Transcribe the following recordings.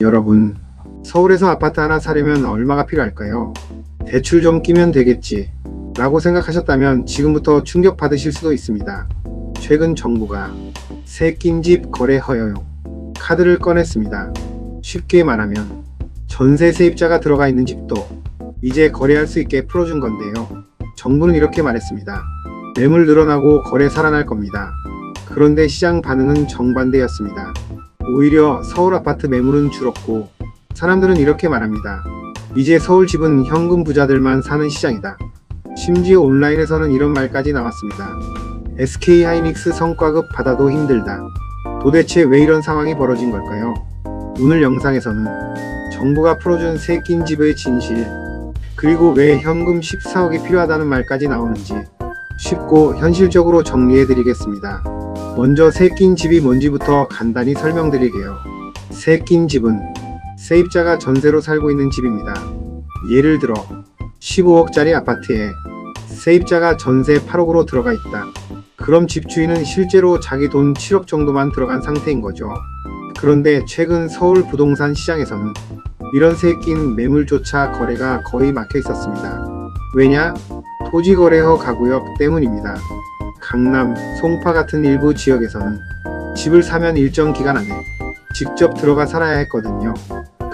여러분, 서울에서 아파트 하나 사려면 얼마가 필요할까요? 대출 좀 끼면 되겠지 라고 생각하셨다면 지금부터 충격받으실 수도 있습니다. 최근 정부가 새 낀 집 거래 허용 카드를 꺼냈습니다. 쉽게 말하면 전세 세입자가 들어가 있는 집도 이제 거래할 수 있게 풀어준 건데요. 정부는 이렇게 말했습니다. 매물 늘어나고 거래 살아날 겁니다. 그런데 시장 반응은 정반대였습니다. 오히려 서울 아파트 매물은 줄었고 사람들은 이렇게 말합니다. 이제 서울 집은 현금 부자들만 사는 시장이다. 심지어 온라인에서는 이런 말까지 나왔습니다. SK하이닉스 성과급 받아도 힘들다. 도대체 왜 이런 상황이 벌어진 걸까요? 오늘 영상에서는 정부가 풀어준 새 낀 집의 진실, 그리고 왜 현금 14억이 필요하다는 말까지 나오는지 쉽고 현실적으로 정리해 드리겠습니다. 먼저 새 낀 집이 뭔지부터 간단히 설명드릴게요. 새 낀 집은 세입자가 전세로 살고 있는 집입니다. 예를 들어 15억짜리 아파트에 세입자가 전세 8억으로 들어가 있다. 그럼 집주인은 실제로 자기 돈 7억 정도만 들어간 상태인 거죠. 그런데 최근 서울 부동산 시장에서는 이런 새 낀 매물조차 거래가 거의 막혀 있었습니다. 왜냐? 토지거래허 가구역 때문입니다. 강남, 송파 같은 일부 지역에서는 집을 사면 일정 기간 안에 직접 들어가 살아야 했거든요.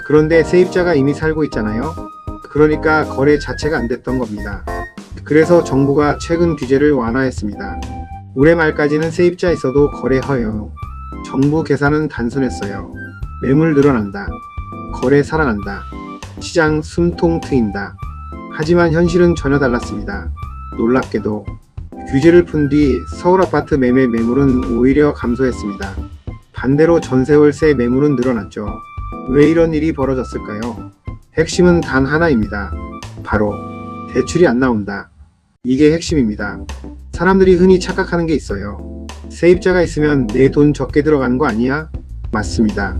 그런데 세입자가 이미 살고 있잖아요. 그러니까 거래 자체가 안 됐던 겁니다. 그래서 정부가 최근 규제를 완화했습니다. 올해 말까지는 세입자 있어도 거래 허용. 정부 계산은 단순했어요. 매물 늘어난다. 거래 살아난다. 시장 숨통 트인다. 하지만 현실은 전혀 달랐습니다. 놀랍게도 규제를 푼 뒤 서울 아파트 매매 매물은 오히려 감소했습니다. 반대로 전세월세 매물은 늘어났죠. 왜 이런 일이 벌어졌을까요? 핵심은 단 하나입니다. 바로 대출이 안 나온다. 이게 핵심입니다. 사람들이 흔히 착각하는 게 있어요. 세입자가 있으면 내 돈 적게 들어가는 거 아니야? 맞습니다.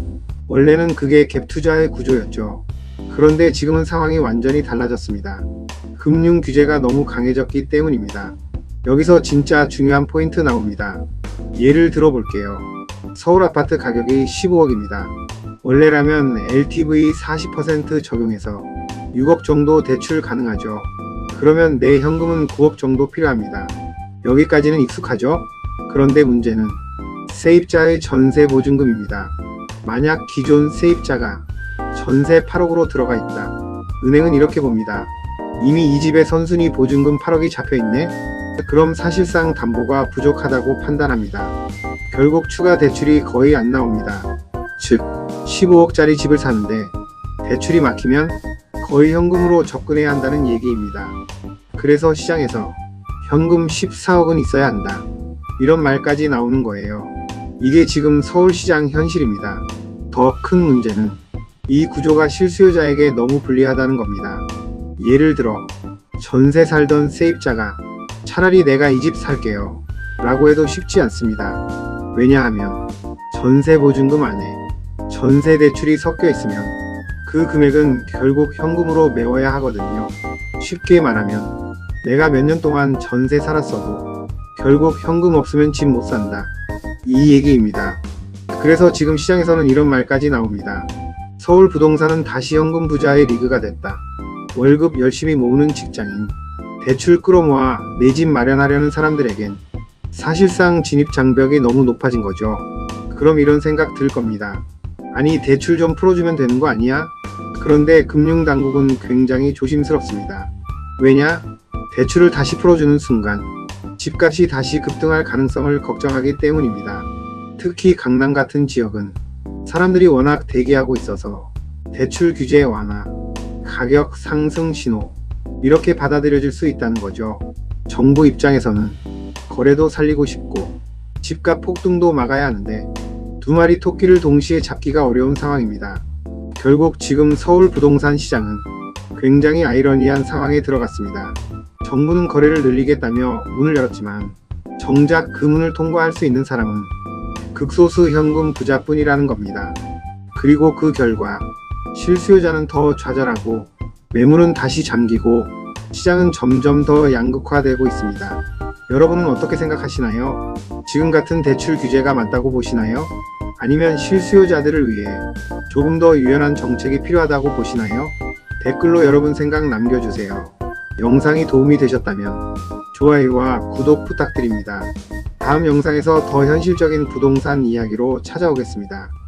원래는 그게 갭 투자의 구조였죠. 그런데 지금은 상황이 완전히 달라졌습니다. 금융 규제가 너무 강해졌기 때문입니다. 여기서 진짜 중요한 포인트 나옵니다. 예를 들어 볼게요. 서울 아파트 가격이 15억입니다. 원래라면 LTV 40% 적용해서 6억 정도 대출 가능하죠. 그러면 내 현금은 9억 정도 필요합니다. 여기까지는 익숙하죠? 그런데 문제는 세입자의 전세 보증금입니다. 만약 기존 세입자가 전세 8억으로 들어가 있다. 은행은 이렇게 봅니다. 이미 이 집에 선순위 보증금 8억이 잡혀있네? 그럼 사실상 담보가 부족하다고 판단합니다. 결국 추가 대출이 거의 안 나옵니다. 즉 15억짜리 집을 사는데 대출이 막히면 거의 현금으로 접근해야 한다는 얘기입니다. 그래서 시장에서 현금 14억은 있어야 한다. 이런 말까지 나오는 거예요. 이게 지금 서울시장 현실입니다. 더 큰 문제는 이 구조가 실수요자에게 너무 불리하다는 겁니다. 예를 들어 전세 살던 세입자가 차라리 내가 이 집 살게요 라고 해도 쉽지 않습니다. 왜냐하면 전세 보증금 안에 전세 대출이 섞여 있으면 그 금액은 결국 현금으로 메워야 하거든요. 쉽게 말하면 내가 몇 년 동안 전세 살았어도 결국 현금 없으면 집 못 산다. 이 얘기입니다. 그래서 지금 시장에서는 이런 말까지 나옵니다. 서울 부동산은 다시 현금 부자의 리그가 됐다. 월급 열심히 모으는 직장인, 대출 끌어모아 내 집 마련하려는 사람들에겐 사실상 진입 장벽이 너무 높아진 거죠. 그럼 이런 생각 들 겁니다. 아니 대출 좀 풀어주면 되는 거 아니야? 그런데 금융당국은 굉장히 조심스럽습니다. 왜냐? 대출을 다시 풀어주는 순간 집값이 다시 급등할 가능성을 걱정하기 때문입니다. 특히 강남 같은 지역은 사람들이 워낙 대기하고 있어서 대출 규제 완화, 가격 상승 신호 이렇게 받아들여질 수 있다는 거죠. 정부 입장에서는 거래도 살리고 싶고 집값 폭등도 막아야 하는데 두 마리 토끼를 동시에 잡기가 어려운 상황입니다. 결국 지금 서울 부동산 시장은 굉장히 아이러니한 상황에 들어갔습니다. 정부는 거래를 늘리겠다며 문을 열었지만 정작 그 문을 통과할 수 있는 사람은 극소수 현금 부자뿐이라는 겁니다. 그리고 그 결과 실수요자는 더 좌절하고 매물은 다시 잠기고 시장은 점점 더 양극화되고 있습니다. 여러분은 어떻게 생각하시나요? 지금 같은 대출 규제가 맞다고 보시나요? 아니면 실수요자들을 위해 조금 더 유연한 정책이 필요하다고 보시나요? 댓글로 여러분 생각 남겨주세요. 영상이 도움이 되셨다면 좋아요와 구독 부탁드립니다. 다음 영상에서 더 현실적인 부동산 이야기로 찾아오겠습니다.